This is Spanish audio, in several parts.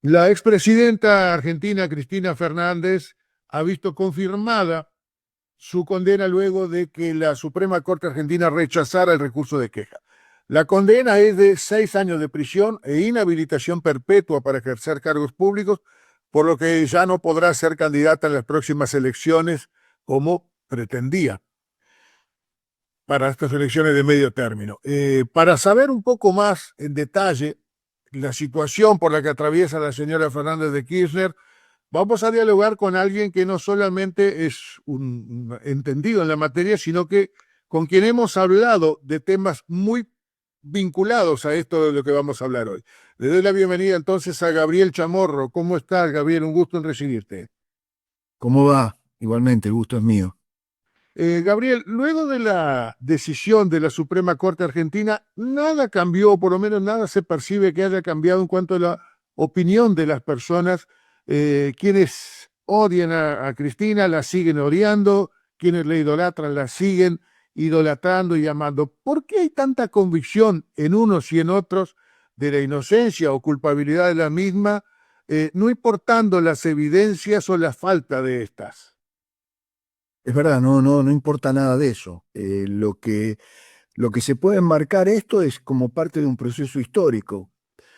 La expresidenta argentina Cristina Fernández ha visto confirmada su condena luego de que la Suprema Corte Argentina rechazara el recurso de queja. La condena es de 6 años de prisión e inhabilitación perpetua para ejercer cargos públicos, por lo que ya no podrá ser candidata en las próximas elecciones como pretendía para estas elecciones de medio término. Para saber un poco más en detalle la situación por la que atraviesa la señora Fernández de Kirchner, vamos a dialogar con alguien que no solamente es un entendido en la materia, sino que con quien hemos hablado de temas muy vinculados a esto de lo que vamos a hablar hoy. Le doy la bienvenida entonces a Gabriel Chamorro. ¿Cómo estás, Gabriel? Un gusto en recibirte. ¿Cómo va? Igualmente, el gusto es mío. Gabriel, luego de la decisión de la Suprema Corte Argentina, nada cambió, por lo menos nada se percibe que haya cambiado en cuanto a la opinión de las personas. Quienes odian a Cristina la siguen odiando, quienes la idolatran la siguen idolatrando y amando. ¿Por qué hay tanta convicción en unos y en otros de la inocencia o culpabilidad de la misma, no importando las evidencias o la falta de estas? Es verdad, no importa nada de eso. Lo que se puede enmarcar esto es como parte de un proceso histórico.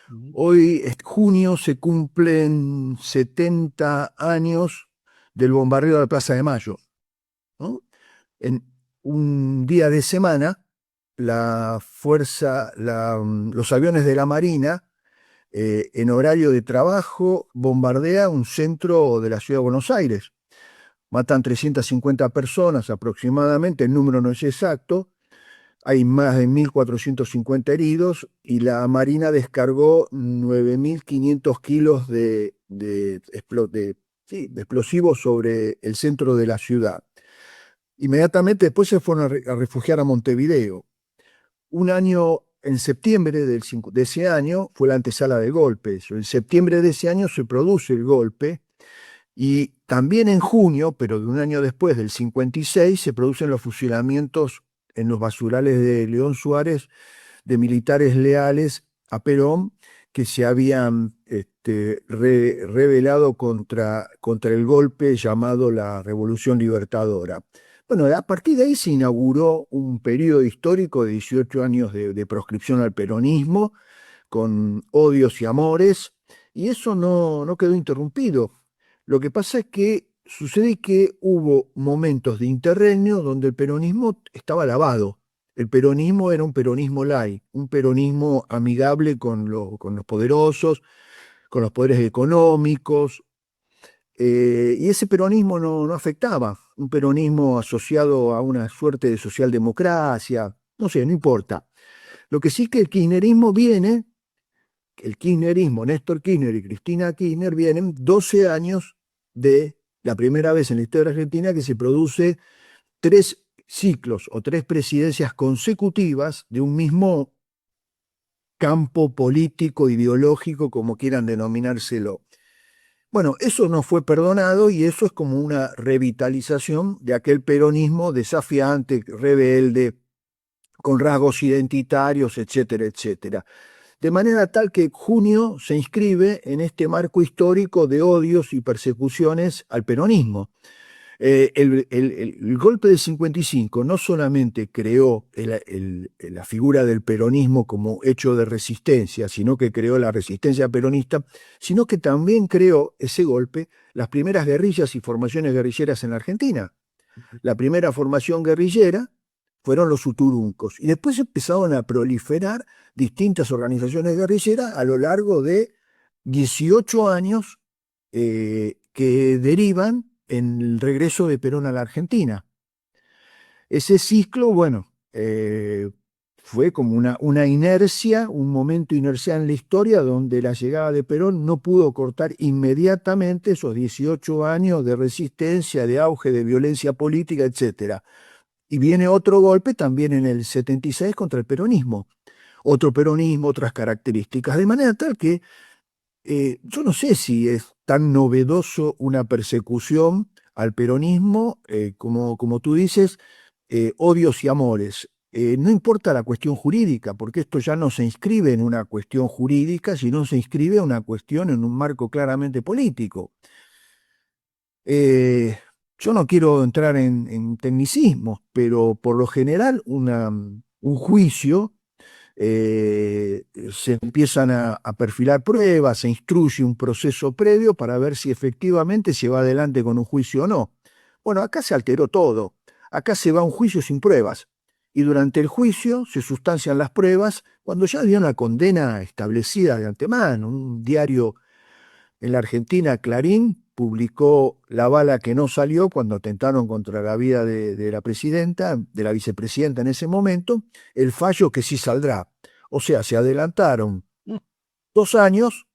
Ujú. Hoy, junio, se cumplen 70 años del bombardeo de la Plaza de Mayo, ¿no? En un día de semana, los aviones de la Marina, en horario de trabajo, bombardea un centro de la ciudad de Buenos Aires. Matan 350 personas aproximadamente, el número no es exacto, hay más de 1.450 heridos y la Marina descargó 9.500 kilos de explosivos sobre el centro de la ciudad. Inmediatamente después se fueron a refugiar a Montevideo. Un año, en septiembre de ese año, fue la antesala del golpe. En septiembre de ese año se produce el golpe. Y también en junio, pero de un año después, del 56, se producen los fusilamientos en los basurales de León Suárez de militares leales a Perón que se habían rebelado contra el golpe llamado la Revolución Libertadora. Bueno, a partir de ahí se inauguró un periodo histórico de 18 años de proscripción al peronismo, con odios y amores, y eso no quedó interrumpido. Lo que pasa es que sucede que hubo momentos de interregnio donde el peronismo estaba lavado. El peronismo era un peronismo light, un peronismo amigable con los poderosos, con los poderes económicos, y ese peronismo no afectaba, un peronismo asociado a una suerte de socialdemocracia, no sé, no importa. Lo que sí que el kirchnerismo, Néstor Kirchner y Cristina Kirchner vienen 12 años de la primera vez en la historia argentina que se produce tres ciclos o tres presidencias consecutivas de un mismo campo político, ideológico, como quieran denominárselo. Bueno, eso no fue perdonado y eso es como una revitalización de aquel peronismo desafiante, rebelde, con rasgos identitarios, etcétera, etcétera. De manera tal que junio se inscribe en este marco histórico de odios y persecuciones al peronismo. El golpe del 55 no solamente creó la figura del peronismo como hecho de resistencia, sino que creó la resistencia peronista, sino que también creó ese golpe las primeras guerrillas y formaciones guerrilleras en la Argentina. La primera formación guerrillera fueron los Uturuncos y después empezaron a proliferar distintas organizaciones guerrilleras a lo largo de 18 años, que derivan en el regreso de Perón a la Argentina. Ese ciclo, bueno, fue como una inercia, un momento inercial en la historia donde la llegada de Perón no pudo cortar inmediatamente esos 18 años de resistencia, de auge, de violencia política, etcétera. Y viene otro golpe también en el 76 contra el peronismo. Otro peronismo, otras características. De manera tal que yo no sé si es tan novedoso una persecución al peronismo, como tú dices, odios y amores. no importa la cuestión jurídica, porque esto ya no se inscribe en una cuestión jurídica, sino se inscribe en una cuestión en un marco claramente político. Yo no quiero entrar en tecnicismos, pero por lo general un juicio se empiezan a perfilar pruebas, se instruye un proceso previo para ver si efectivamente se va adelante con un juicio o no. Bueno, acá se alteró todo. Acá se va a un juicio sin pruebas. Y durante el juicio se sustancian las pruebas cuando ya había una condena establecida de antemano. Un diario en la Argentina, Clarín, publicó la bala que no salió cuando atentaron contra la vida de la presidenta, de la vicepresidenta en ese momento, el fallo que sí saldrá. O sea, se adelantaron 2 años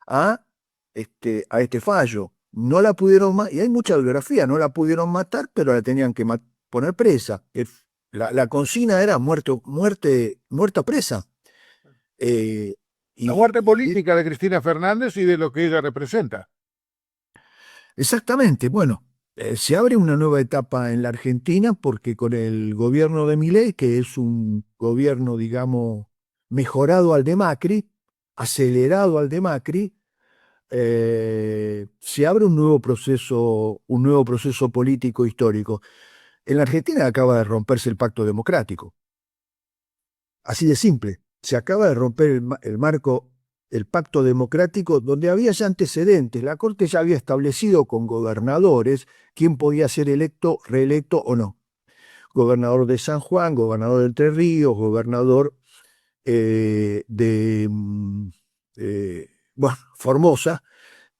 a este fallo. No la pudieron y hay mucha bibliografía, no la pudieron matar, pero la tenían que poner presa. La consigna era muerta presa. Eh, La y, muerte y política de Cristina Fernández y de lo que ella representa. Exactamente, bueno, se abre una nueva etapa en la Argentina porque con el gobierno de Milei, que es un gobierno, digamos, mejorado al de Macri, acelerado al de Macri, se abre un nuevo proceso político histórico. En la Argentina acaba de romperse el pacto democrático, así de simple. Se acaba de romper el marco, el pacto democrático, donde había ya antecedentes. La Corte ya había establecido con gobernadores quién podía ser electo, reelecto o no. Gobernador de San Juan, gobernador de Entre Ríos, gobernador de bueno, Formosa,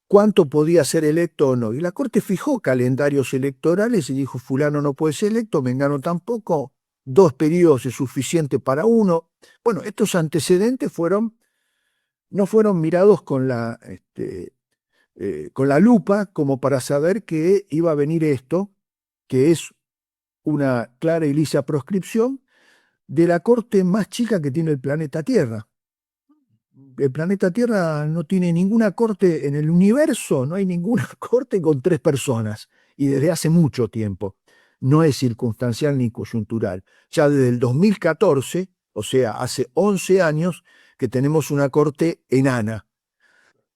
cuánto podía ser electo o no. Y la Corte fijó calendarios electorales y dijo, fulano no puede ser electo, mengano tampoco, 2 periodos es suficiente para uno. Bueno, estos antecedentes no fueron mirados con la lupa como para saber que iba a venir esto, que es una clara y lisa proscripción de la corte más chica que tiene el planeta Tierra. El planeta Tierra no tiene ninguna corte en el universo, no hay ninguna corte con 3 personas, y desde hace mucho tiempo. No es circunstancial ni coyuntural. Ya desde el 2014, o sea, hace 11 años, que tenemos una corte enana,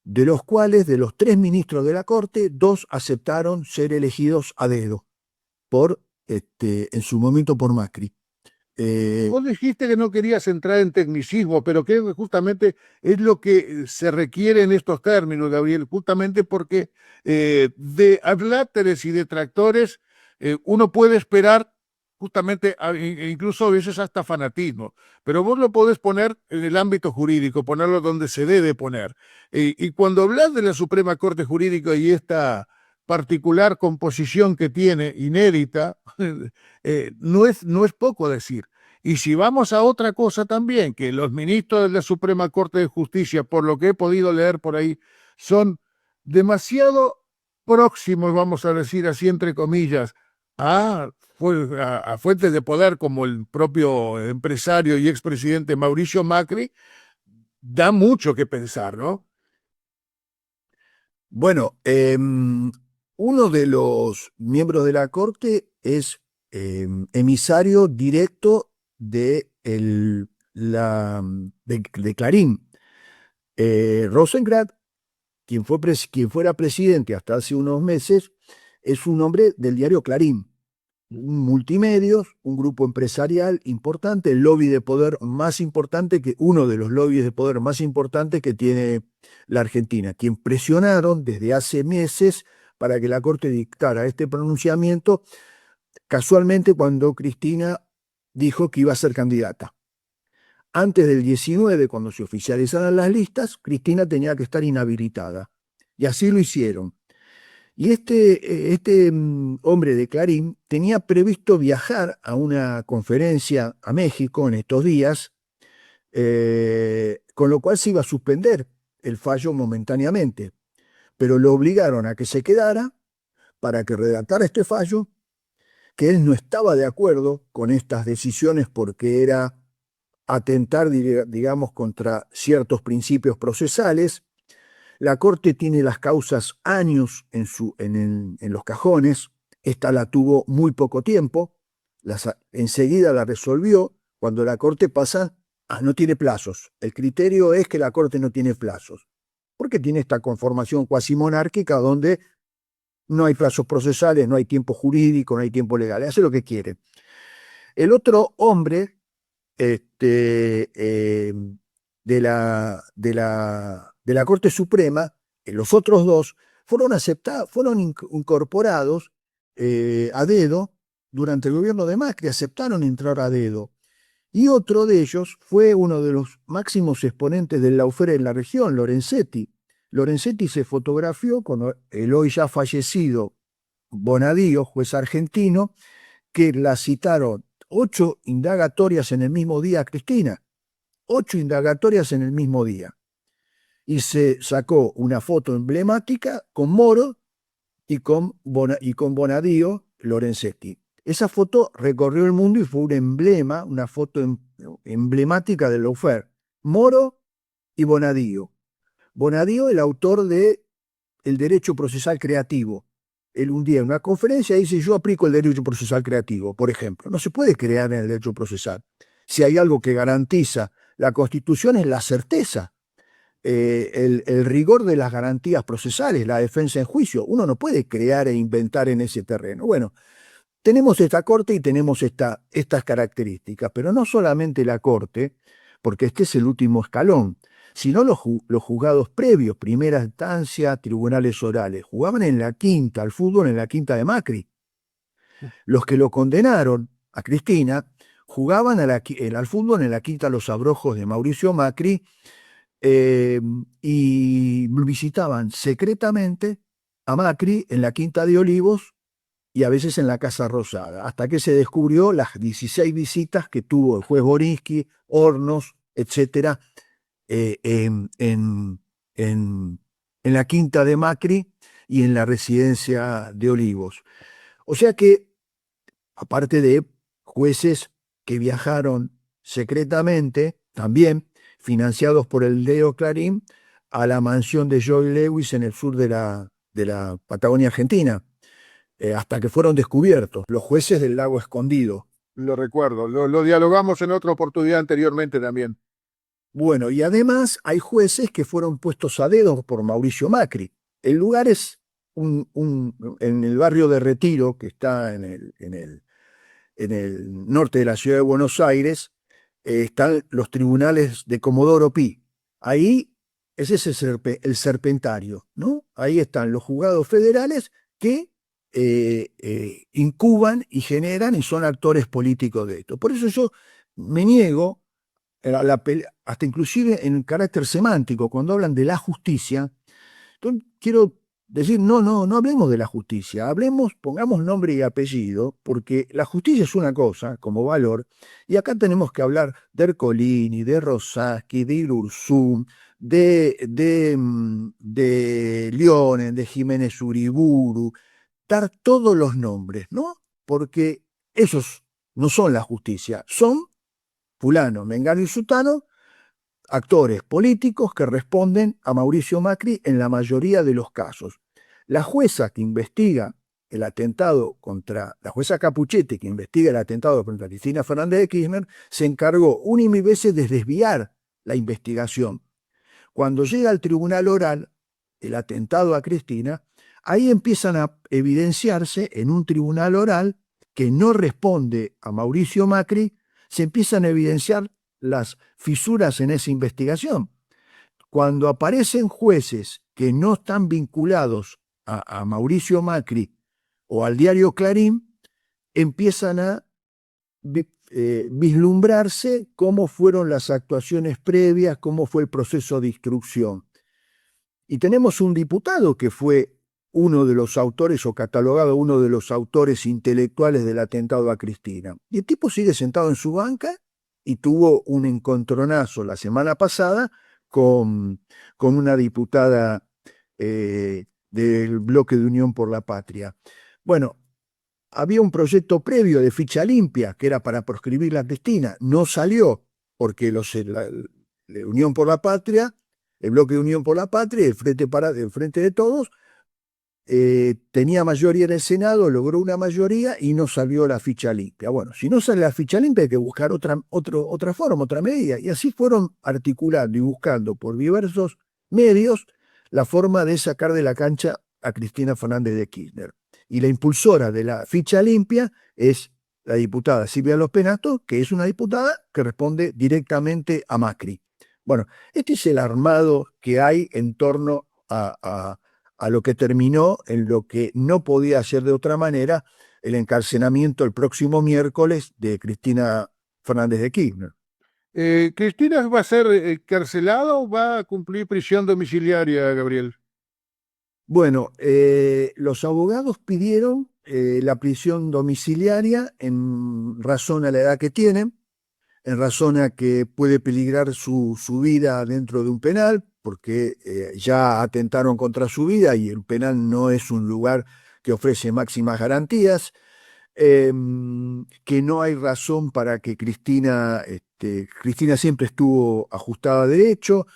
de los cuales, de los 3 ministros de la corte, 2 aceptaron ser elegidos a dedo, en su momento por Macri. Vos dijiste que no querías entrar en tecnicismo, pero que justamente es lo que se requiere en estos términos, Gabriel, justamente porque de adláteres y detractores uno puede esperar justamente, incluso a veces hasta fanatismo, pero vos lo podés poner en el ámbito jurídico, ponerlo donde se debe poner. Y cuando hablas de la Suprema Corte Jurídica y esta particular composición que tiene, inédita, no es poco decir. Y si vamos a otra cosa también, que los ministros de la Suprema Corte de Justicia, por lo que he podido leer por ahí, son demasiado próximos, vamos a decir así entre comillas, a fuentes de poder como el propio empresario y expresidente Mauricio Macri, da mucho que pensar, ¿no? Bueno, uno de los miembros de la Corte es emisario directo de Clarín. Rosenkrantz, quien fuera presidente hasta hace unos meses, es un hombre del diario Clarín, un multimedios, un grupo empresarial importante, el lobby de poder más importante, uno de los lobbies de poder más importantes que tiene la Argentina, quien presionaron desde hace meses para que la Corte dictara este pronunciamiento, casualmente cuando Cristina dijo que iba a ser candidata. Antes del 19, cuando se oficializaran las listas, Cristina tenía que estar inhabilitada. Y así lo hicieron. Y este hombre de Clarín tenía previsto viajar a una conferencia a México en estos días, con lo cual se iba a suspender el fallo momentáneamente. Pero lo obligaron a que se quedara para que redactara este fallo, que él no estaba de acuerdo con estas decisiones porque era atentar, digamos, contra ciertos principios procesales. La Corte tiene las causas años en los cajones. Esta la tuvo muy poco tiempo. Enseguida la resolvió cuando la Corte pasa, no tiene plazos. El criterio es que la Corte no tiene plazos, porque tiene esta conformación cuasi monárquica donde no hay plazos procesales, no hay tiempo jurídico, no hay tiempo legal, hace lo que quiere. El otro hombre de la Corte Suprema, los otros dos, fueron aceptados, fueron incorporados a dedo durante el gobierno de Macri, aceptaron entrar a dedo. Y otro de ellos fue uno de los máximos exponentes del lawfare en la región, Lorenzetti. Lorenzetti se fotografió con el hoy ya fallecido Bonadío, juez argentino, que la citaron 8 indagatorias en el mismo día a Cristina. 8 indagatorias en el mismo día. Y se sacó una foto emblemática con Moro y con Bonadío Lorenzetti. Esa foto recorrió el mundo y fue un emblema, una foto emblemática del lawfare. Moro y Bonadío. Bonadío, el autor de El Derecho Procesal Creativo. Él un día en una conferencia dice: yo aplico el derecho procesal creativo, por ejemplo. No se puede crear en el derecho procesal. Si hay algo que garantiza la Constitución es la certeza, el rigor de las garantías procesales, la defensa en juicio. Uno no puede crear e inventar en ese terreno. Bueno, tenemos esta Corte y tenemos estas características, pero no solamente la Corte, porque este es el último escalón, sino los juzgados previos, primera instancia, tribunales orales. Jugaban en la quinta, al fútbol en la quinta de Macri. Los que lo condenaron a Cristina jugaban al fútbol en la quinta Los Abrojos de Mauricio Macri, y visitaban secretamente a Macri en la Quinta de Olivos y a veces en la Casa Rosada, hasta que se descubrió las 16 visitas que tuvo el juez Borinsky, Hornos, etcétera, en la Quinta de Macri y en la residencia de Olivos. O sea que, aparte de jueces que viajaron secretamente, también financiados por el Diario Clarín, a la mansión de Joy Lewis en el sur de la Patagonia Argentina, hasta que fueron descubiertos, los jueces del Lago Escondido. Lo recuerdo, lo dialogamos en otra oportunidad anteriormente también. Bueno, y además hay jueces que fueron puestos a dedo por Mauricio Macri. El lugar es en el barrio de Retiro, que está en el norte de la ciudad de Buenos Aires, están los tribunales de Comodoro Pi. Ahí ese es el Serpentario, ¿no? Ahí están los juzgados federales que incuban y generan y son actores políticos de esto. Por eso yo me niego, hasta inclusive en carácter semántico, cuando hablan de la justicia, quiero decir, no hablemos de la justicia, pongamos nombre y apellido, porque la justicia es una cosa, como valor, y acá tenemos que hablar de Ercolini, de Rosaschi, de Irurzum, de Leonen, de Jiménez Uriburu, dar todos los nombres, ¿no? Porque esos no son la justicia, son fulano, mengano y sutano, actores políticos que responden a Mauricio Macri en la mayoría de los casos. La jueza que investiga el atentado la jueza Capuchetti, que investiga el atentado contra Cristina Fernández de Kirchner, se encargó una y mil veces de desviar la investigación. Cuando llega al tribunal oral el atentado a Cristina, ahí empiezan a evidenciarse en un tribunal oral que no responde a Mauricio Macri, se empiezan a evidenciar las fisuras en esa investigación. Cuando aparecen jueces que no están vinculados a Mauricio Macri o al diario Clarín, empiezan a vislumbrarse cómo fueron las actuaciones previas, cómo fue el proceso de instrucción. Y tenemos un diputado que fue uno de los autores o catalogado uno de los autores intelectuales del atentado a Cristina. Y el tipo sigue sentado en su banca y tuvo un encontronazo la semana pasada con una diputada del bloque de Unión por la Patria. Bueno, había un proyecto previo de ficha limpia que era para proscribir a Cristina. No salió porque la Unión por la Patria, el bloque de Unión por la Patria, el Frente de Todos, tenía mayoría en el Senado, logró una mayoría y no salió la ficha limpia. Bueno, si no sale la ficha limpia hay que buscar otra forma, otra medida. Y así fueron articulando y buscando por diversos medios la forma de sacar de la cancha a Cristina Fernández de Kirchner. Y la impulsora de la ficha limpia es la diputada Silvia Los Penato, que es una diputada que responde directamente a Macri. Bueno, este es el armado que hay en torno a lo que terminó en lo que no podía ser de otra manera, el encarcelamiento el próximo miércoles de Cristina Fernández de Kirchner. ¿Cristina va a ser encarcelada o va a cumplir prisión domiciliaria, Gabriel? Bueno, los abogados pidieron la prisión domiciliaria en razón a la edad que tienen, en razón a que puede peligrar su vida dentro de un penal, porque ya atentaron contra su vida y el penal no es un lugar que ofrece máximas garantías, que no hay razón para que Cristina siempre estuvo ajustada a derecho,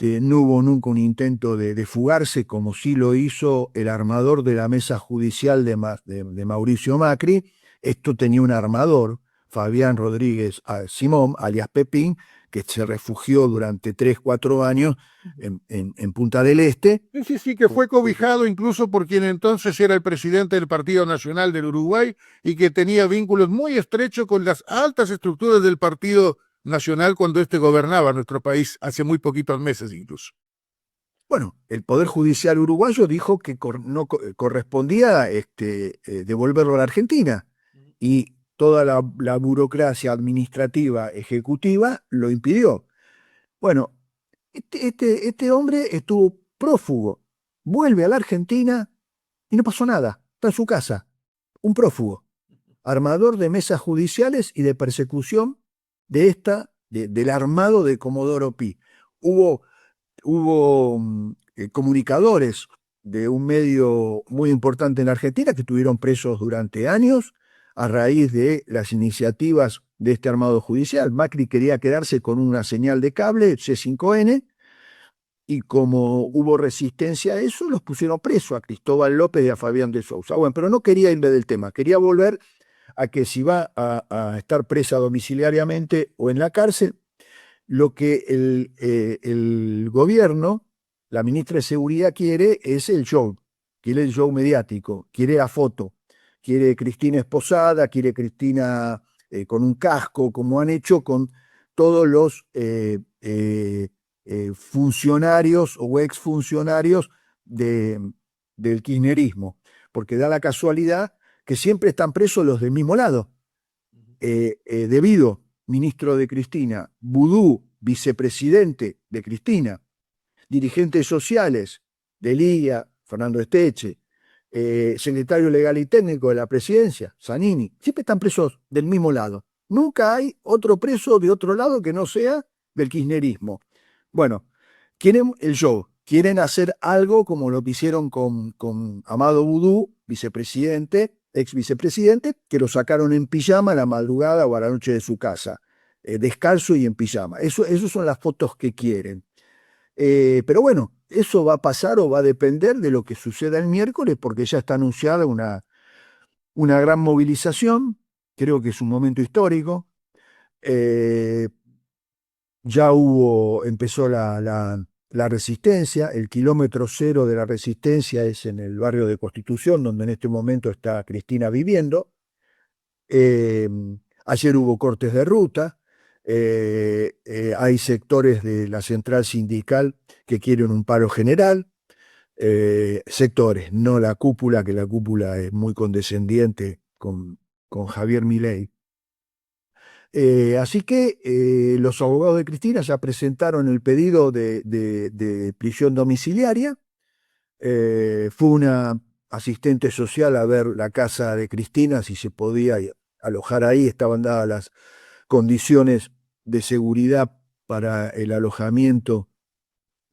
no hubo nunca un intento de fugarse, como sí lo hizo el armador de la mesa judicial de Mauricio Macri. Esto tenía un armador, Fabián Rodríguez Simón, alias Pepín, que se refugió durante 3, 4 años en Punta del Este. Sí, que fue cobijado incluso por quien entonces era el presidente del Partido Nacional del Uruguay y que tenía vínculos muy estrechos con las altas estructuras del Partido Nacional cuando éste gobernaba nuestro país hace muy poquitos meses incluso. Bueno, el Poder Judicial uruguayo dijo que no correspondía devolverlo a la Argentina y toda la burocracia administrativa ejecutiva lo impidió. Bueno, este hombre estuvo prófugo, vuelve a la Argentina y no pasó nada, está en su casa, un prófugo, armador de mesas judiciales y de persecución del armado de Comodoro Pi. Hubo comunicadores de un medio muy importante en Argentina que estuvieron presos durante años a raíz de las iniciativas de este armado judicial. Macri quería quedarse con una señal de cable, C5N, y como hubo resistencia a eso, los pusieron presos a Cristóbal López y a Fabián de Sousa. Bueno, pero no quería irme del tema, quería volver a que si va a estar presa domiciliariamente o en la cárcel, lo que el gobierno, la ministra de Seguridad quiere es el show, quiere el show mediático, quiere la foto, quiere Cristina esposada, quiere Cristina con un casco, como han hecho con todos los funcionarios o exfuncionarios del kirchnerismo, porque da la casualidad que siempre están presos los del mismo lado. Debido, ministro de Cristina, Vudú, vicepresidente de Cristina, dirigentes sociales de Liga, Fernando Esteche, secretario legal y técnico de la presidencia, Zanini, siempre están presos del mismo lado. Nunca hay otro preso de otro lado que no sea del kirchnerismo. Bueno, quieren el show, quieren hacer algo como lo que hicieron con Amado Vudú, vicepresidente, ex vicepresidente, que lo sacaron en pijama a la madrugada o a la noche de su casa, descalzo y en pijama. Esas son las fotos que quieren. Pero bueno, eso va a pasar o va a depender de lo que suceda el miércoles, porque ya está anunciada una gran movilización. Creo que es un momento histórico. Ya empezó la resistencia, el kilómetro cero de la resistencia es en el barrio de Constitución, donde en este momento está Cristina viviendo. Ayer hubo cortes de ruta, hay sectores de la central sindical que quieren un paro general, sectores, no la cúpula, que la cúpula es muy condescendiente con Javier Milei. Así que los abogados de Cristina ya presentaron el pedido de prisión domiciliaria. Fue una asistente social a ver la casa de Cristina, si se podía alojar ahí, estaban dadas las condiciones de seguridad para el alojamiento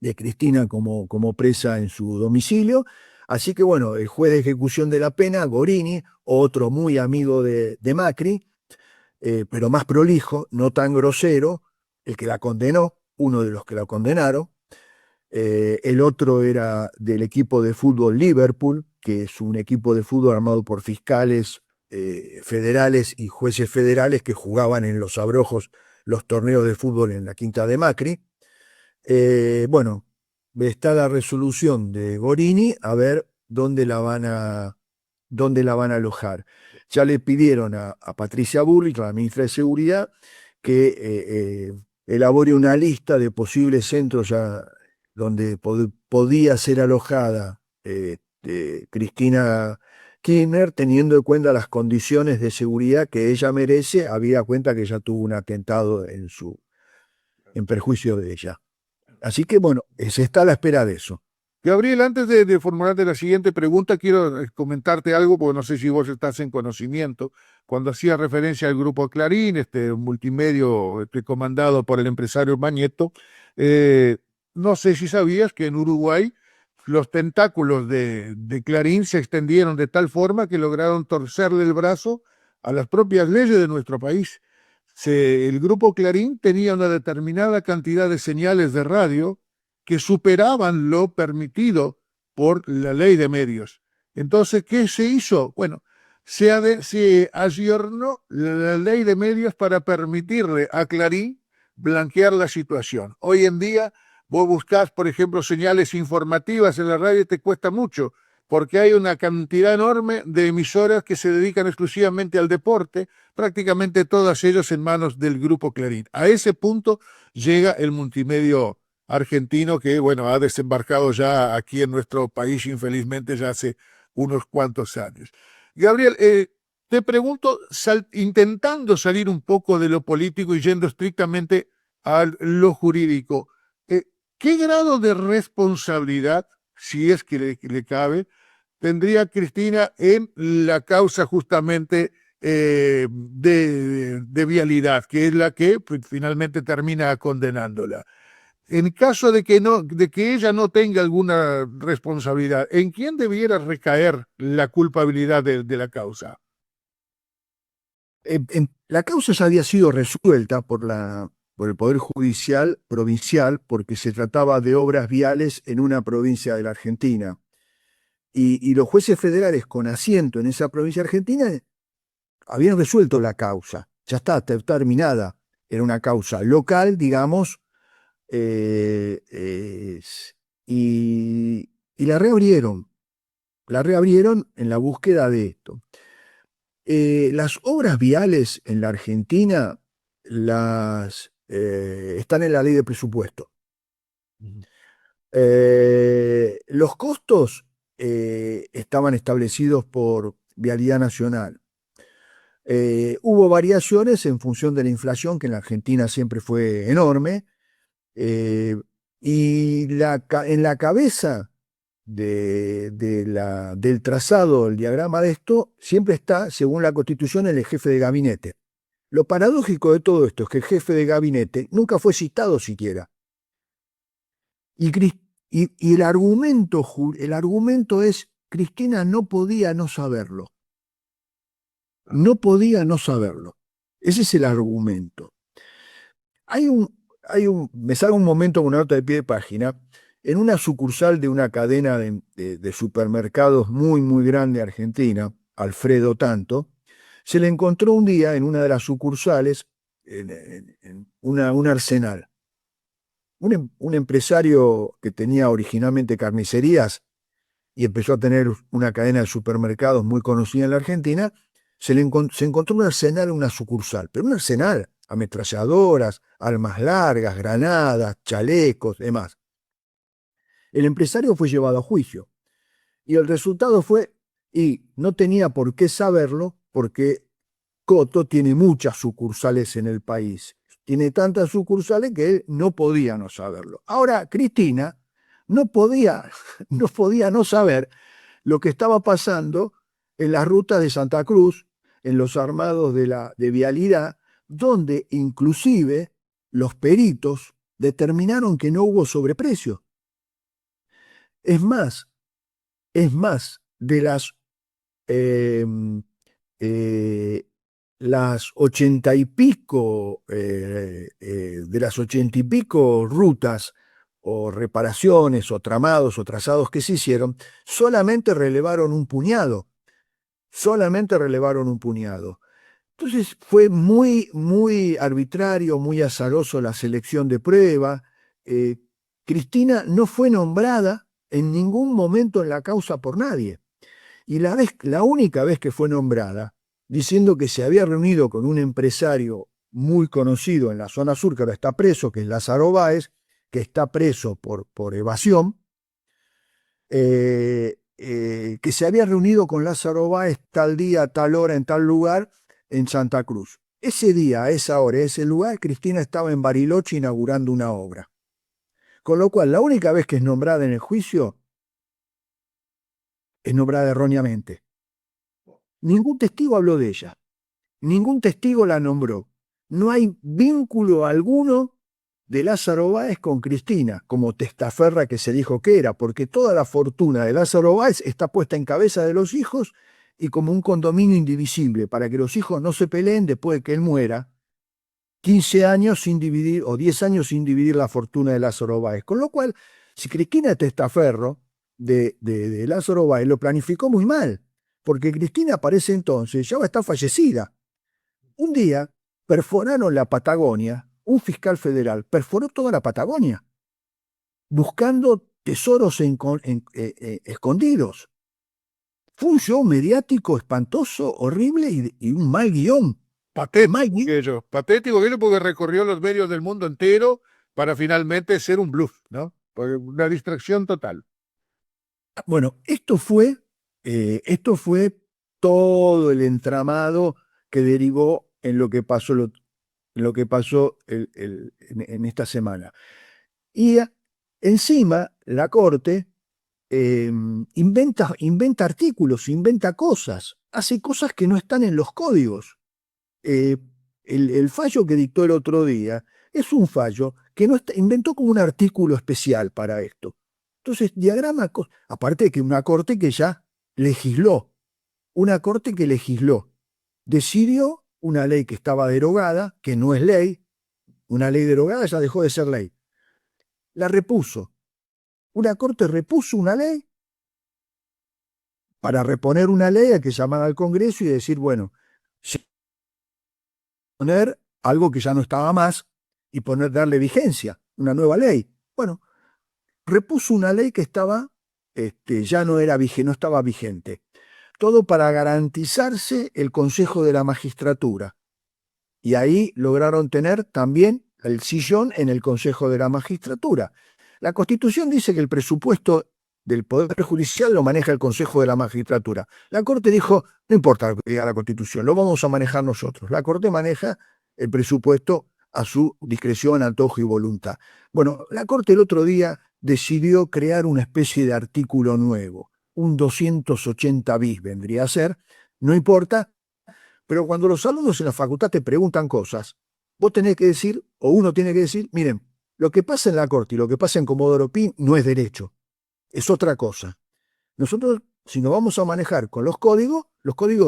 de Cristina como presa en su domicilio. Así que bueno, el juez de ejecución de la pena, Gorini, otro muy amigo de Macri, pero más prolijo, no tan grosero, el que la condenó, uno de los que la condenaron, El otro era del equipo de fútbol Liverpool, que es un equipo de fútbol armado por fiscales federales y jueces federales que jugaban en los abrojos los torneos de fútbol en la Quinta de Macri. Bueno, está la resolución de Gorini, a ver dónde la van a alojar. Ya le pidieron a Patricia Bullrich, la ministra de Seguridad, que elabore una lista de posibles centros ya donde podía ser alojada Cristina Kirchner, teniendo en cuenta las condiciones de seguridad que ella merece, habida cuenta que ella tuvo un atentado en perjuicio de ella. Así que bueno, se está a la espera de eso. Gabriel, antes de formularte la siguiente pregunta, quiero comentarte algo, porque no sé si vos estás en conocimiento. Cuando hacía referencia al grupo Clarín, este multimedio comandado por el empresario Mañeto, no sé si sabías que en Uruguay los tentáculos de Clarín se extendieron de tal forma que lograron torcerle el brazo a las propias leyes de nuestro país. El grupo Clarín tenía una determinada cantidad de señales de radio que superaban lo permitido por la ley de medios. Entonces, ¿qué se hizo? Bueno, se ayornó la ley de medios para permitirle a Clarín blanquear la situación. Hoy en día, vos buscás, por ejemplo, señales informativas en la radio y te cuesta mucho, porque hay una cantidad enorme de emisoras que se dedican exclusivamente al deporte, prácticamente todas ellas en manos del grupo Clarín. A ese punto llega el multimedio argentino que, bueno, ha desembarcado ya aquí en nuestro país, infelizmente, ya hace unos cuantos años. Gabriel, te pregunto, intentando salir un poco de lo político y yendo estrictamente a lo jurídico, ¿qué grado de responsabilidad, si es que le cabe, tendría Cristina en la causa justamente de vialidad, que es la que pues, finalmente termina condenándola? En caso de que no, de que ella no tenga alguna responsabilidad, ¿en quién debiera recaer la culpabilidad de la causa? La causa ya había sido resuelta por el Poder Judicial provincial porque se trataba de obras viales en una provincia de la Argentina. Y los jueces federales con asiento en esa provincia argentina habían resuelto la causa. Ya está terminada. Era una causa local, digamos, y la reabrieron. La reabrieron en la búsqueda de esto. Las obras viales en la Argentina están en la ley de presupuesto. Los costos estaban establecidos por Vialidad Nacional. Hubo variaciones en función de la inflación, que en la Argentina siempre fue enorme, y en la cabeza del trazado, el diagrama de esto, siempre está, según la Constitución, el jefe de gabinete. Lo paradójico de todo esto es que el jefe de gabinete nunca fue citado siquiera. Y el argumento es, Cristina no podía no saberlo. No podía no saberlo. Ese es el argumento. Me salgo un momento con una nota de pie de página. En una sucursal de una cadena de supermercados muy, muy grande argentina, Alfredo Tanto, se le encontró un día en una de las sucursales un arsenal. Un empresario que tenía originalmente carnicerías y empezó a tener una cadena de supermercados muy conocida en la Argentina, se encontró un arsenal en una sucursal, pero un arsenal, ametralladoras, armas largas, granadas, chalecos, demás. El empresario fue llevado a juicio y el resultado fue, y no tenía por qué saberlo, porque Coto tiene muchas sucursales en el país. Tiene tantas sucursales que él no podía no saberlo. Ahora, Cristina no podía no saber lo que estaba pasando en las rutas de Santa Cruz, en los armados de vialidad, donde inclusive los peritos determinaron que no hubo sobreprecio. Es más, de eh, las 80 y pico rutas o reparaciones o tramados o trazados que se hicieron, solamente relevaron un puñado. Solamente relevaron un puñado. Entonces fue muy arbitrario, muy azaroso la selección de prueba. Cristina no fue nombrada en ningún momento en la causa por nadie. Y la única vez que fue nombrada, diciendo que se había reunido con un empresario muy conocido en la zona sur, que ahora está preso, que es Lázaro Báez, que está preso por evasión, que se había reunido con Lázaro Báez tal día, tal hora, en tal lugar, en Santa Cruz. Ese día, a esa hora, ese lugar, Cristina estaba en Bariloche inaugurando una obra. Con lo cual, la única vez que es nombrada en el juicio, es nombrada erróneamente. Ningún testigo habló de ella. Ningún testigo la nombró. No hay vínculo alguno de Lázaro Báez con Cristina, como testaferra que se dijo que era, porque toda la fortuna de Lázaro Báez está puesta en cabeza de los hijos y como un condominio indivisible, para que los hijos no se peleen después de que él muera, 15 años sin dividir, o 10 años sin dividir la fortuna de Lázaro Báez. Con lo cual, si Cristina es testaferro de Lázaro Báez, lo planificó muy mal, porque Cristina para ese entonces ya va a estar fallecida. Un día perforaron la Patagonia, un fiscal federal perforó toda la Patagonia, buscando tesoros escondidos. Fue un show mediático espantoso, horrible y un mal guión. Patético aquello porque recorrió los medios del mundo entero para finalmente ser un bluff, ¿no? Una distracción total. Bueno, esto fue todo el entramado que derivó en lo que pasó, en esta semana. Y encima la Corte inventa artículos, inventa cosas, hace cosas que no están en los códigos. El fallo que dictó el otro día es un fallo que no inventó como un artículo especial para esto. Entonces, aparte de que una corte que ya legisló, decidió una ley que estaba derogada, que no es ley, una ley derogada ya dejó de ser ley. La repuso. Una corte repuso una ley para reponer una ley, hay que llamar al Congreso y decir, bueno, poner algo que ya no estaba más y darle vigencia, una nueva ley. Bueno, repuso una ley que estaba, ya no estaba vigente. Todo para garantizarse el Consejo de la Magistratura. Y ahí lograron tener también el sillón en el Consejo de la Magistratura. La Constitución dice que el presupuesto del Poder Judicial lo maneja el Consejo de la Magistratura. La Corte dijo, no importa lo que diga la Constitución, lo vamos a manejar nosotros. La Corte maneja el presupuesto a su discreción, antojo y voluntad. Bueno, la Corte el otro día decidió crear una especie de artículo nuevo, un 280 bis vendría a ser, no importa, pero cuando los alumnos en la facultad te preguntan cosas, vos tenés que decir, o uno tiene que decir, miren, lo que pasa en la Corte y lo que pasa en Comodoro Pi no es derecho, es otra cosa. Nosotros, si nos vamos a manejar con los códigos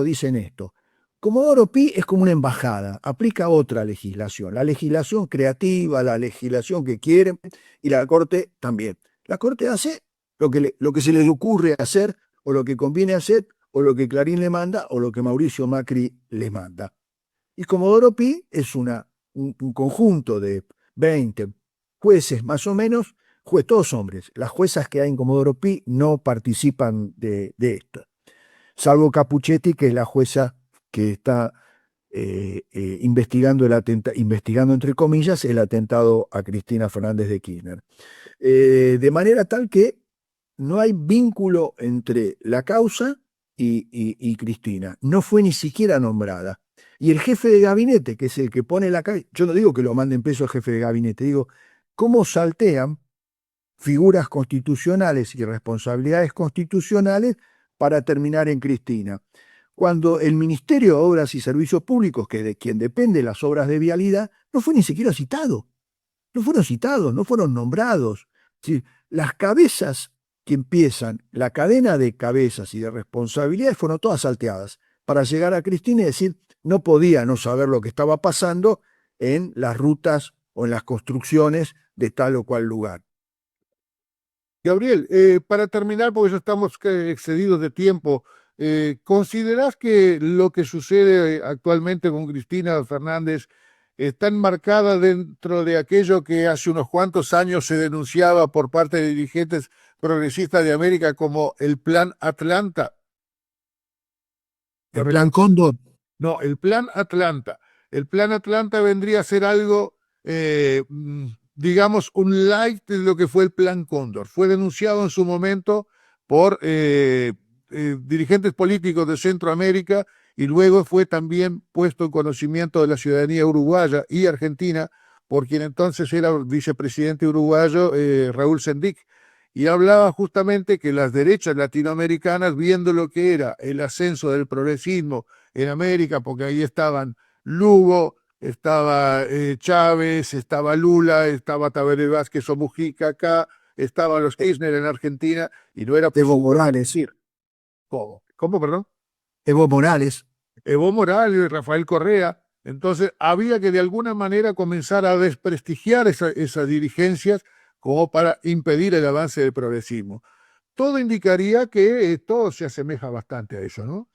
dicen esto. Comodoro Pi es como una embajada, aplica otra legislación, la legislación creativa, la legislación que quieren, y la Corte también. La Corte hace lo que se le ocurre hacer, o lo que conviene hacer, o lo que Clarín le manda, o lo que Mauricio Macri le manda. Y Comodoro Pi es un conjunto de 20 jueces más o menos, todos hombres. Las juezas que hay en Comodoro Pi no participan de esto, salvo Capuchetti, que es la jueza que está investigando entre comillas, el atentado a Cristina Fernández de Kirchner. De manera tal que no hay vínculo entre la causa y Cristina. No fue ni siquiera nombrada. Y el jefe de gabinete, que es el que pone la cabeza, yo no digo que lo manden preso al jefe de gabinete, digo, ¿cómo saltean figuras constitucionales y responsabilidades constitucionales para terminar en Cristina? Cuando el Ministerio de Obras y Servicios Públicos, que es de quien depende las obras de vialidad, no fue ni siquiera citado. No fueron citados, no fueron nombrados. Es decir, las cabezas que empiezan, la cadena de cabezas y de responsabilidades fueron todas salteadas para llegar a Cristina y decir, no podía no saber lo que estaba pasando en las rutas o en las construcciones de tal o cual lugar. Gabriel, para terminar, porque ya estamos excedidos de tiempo, ¿considerás que lo que sucede actualmente con Cristina Fernández está enmarcada dentro de aquello que hace unos cuantos años se denunciaba por parte de dirigentes progresistas de América como el Plan Atlanta? El plan Cóndor. No, el Plan Atlanta. El Plan Atlanta vendría a ser algo, digamos, un light de lo que fue el Plan Cóndor. Fue denunciado en su momento por dirigentes políticos de Centroamérica y luego fue también puesto en conocimiento de la ciudadanía uruguaya y argentina por quien entonces era vicepresidente uruguayo, Raúl Sendic. Y hablaba justamente que las derechas latinoamericanas, viendo lo que era el ascenso del progresismo en América, porque ahí estaban Lugo, estaba Chávez, estaba Lula, estaba Tabaré Vázquez o Mujica acá, estaban los Kirchner en Argentina, y no era Evo posible Morales, decir, ¿cómo? ¿Cómo, perdón? Evo Morales. Evo Morales y Rafael Correa. Entonces había que de alguna manera comenzar a desprestigiar esas dirigencias como para impedir el avance del progresismo. Todo indicaría que todo se asemeja bastante a eso, ¿no?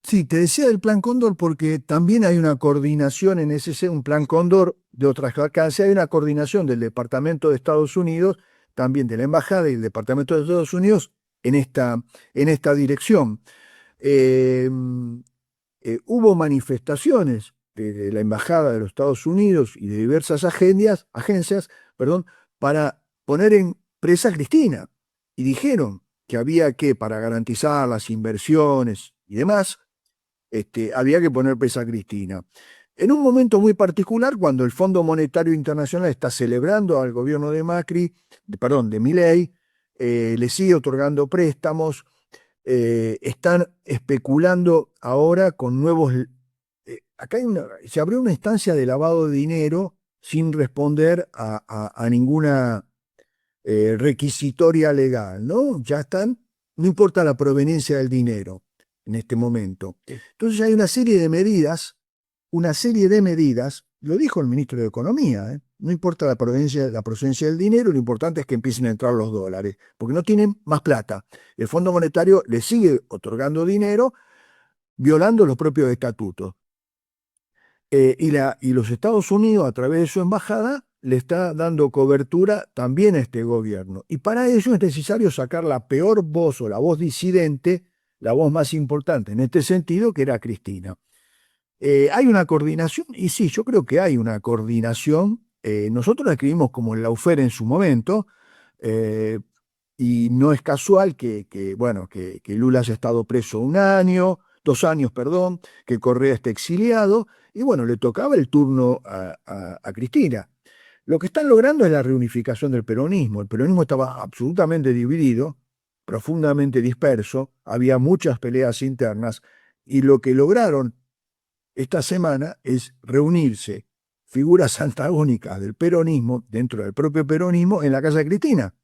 Sí, te decía del Plan Cóndor porque también hay una coordinación en ese, un Plan Cóndor de otras alcances, hay una coordinación del Departamento de Estados Unidos, también de la Embajada y del Departamento de Estados Unidos en esta dirección. Eh, Hubo manifestaciones de la Embajada de los Estados Unidos y de diversas agencias, perdón, para poner en presa a Cristina. Y dijeron que había que, para garantizar las inversiones y demás, había que poner presa a Cristina. En un momento muy particular, cuando el Fondo Monetario Internacional está celebrando al gobierno de Macri, perdón, de Milei, le sigue otorgando préstamos, están especulando ahora con nuevos. Acá se abrió una instancia de lavado de dinero sin responder a ninguna requisitoria legal, ¿no? Ya están, no importa la proveniencia del dinero en este momento. Entonces hay una serie de medidas, lo dijo el ministro de Economía, ¿eh? No importa la procedencia del dinero, lo importante es que empiecen a entrar los dólares, porque no tienen más plata. El Fondo Monetario le sigue otorgando dinero, violando los propios estatutos. Y los Estados Unidos, a través de su embajada, le está dando cobertura también a este gobierno. Y para ello es necesario sacar la peor voz o la voz disidente, la voz más importante en este sentido, que era Cristina. ¿Hay una coordinación? Y sí, yo creo que hay una coordinación. Nosotros la escribimos como el Lawfare en su momento, eh, y no es casual bueno, que Lula haya estado preso 1 año, 2 años, perdón, que Correa esté exiliado, y bueno, le tocaba el turno a Cristina. Lo que están logrando es la reunificación del peronismo. El peronismo estaba absolutamente dividido, profundamente disperso, había muchas peleas internas, y lo que lograron esta semana es reunirse figuras antagónicas del peronismo, dentro del propio peronismo, en la casa de Cristina.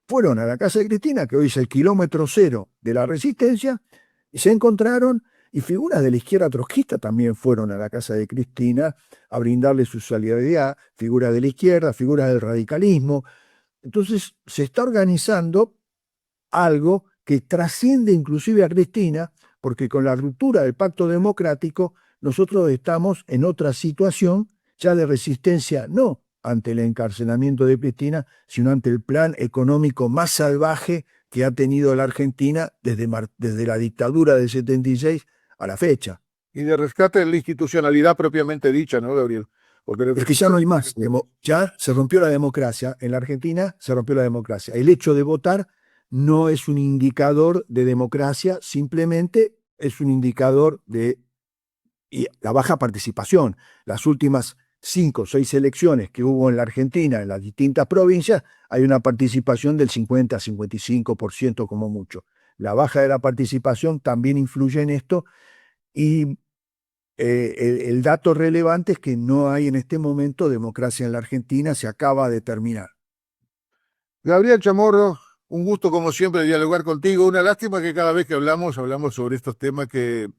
Fueron a la casa de Cristina, que hoy es el kilómetro cero de la resistencia, y se encontraron, y figuras de la izquierda trotskista también fueron a la casa de Cristina a brindarle su solidaridad, figuras de la izquierda, figuras del radicalismo. Entonces se está organizando algo que trasciende inclusive a Cristina, porque con la ruptura del pacto democrático nosotros estamos en otra situación ya de resistencia, no ante el encarcelamiento de Cristina, sino ante el plan económico más salvaje que ha tenido la Argentina desde la dictadura del 76 a la fecha. Y de rescate de la institucionalidad propiamente dicha, ¿no, Gabriel? Porque Es que ya no hay más, ya se rompió la democracia, en la Argentina se rompió la democracia. El hecho de votar no es un indicador de democracia, simplemente es un indicador de la baja participación. Las últimas 5 o 6 elecciones que hubo en la Argentina, en las distintas provincias, hay una participación del 50-55% como mucho. La baja de la participación también influye en esto, y el dato relevante es que no hay en este momento democracia en la Argentina, se acaba de terminar. Gabriel Chamorro, un gusto como siempre dialogar contigo. Una lástima que cada vez que hablamos sobre estos temas que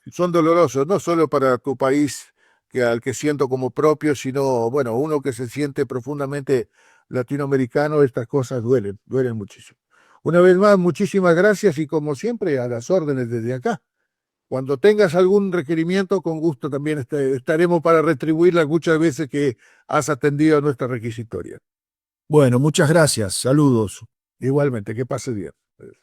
son dolorosos, no solo para tu país, que al que siento como propio, sino, bueno, uno que se siente profundamente latinoamericano estas cosas duelen muchísimo. Una vez más, muchísimas gracias y como siempre, a las órdenes desde acá. Cuando tengas algún requerimiento, con gusto también estaremos para retribuir las muchas veces que has atendido a nuestra requisitoria. Bueno, muchas gracias. Saludos. Igualmente, que pase bien.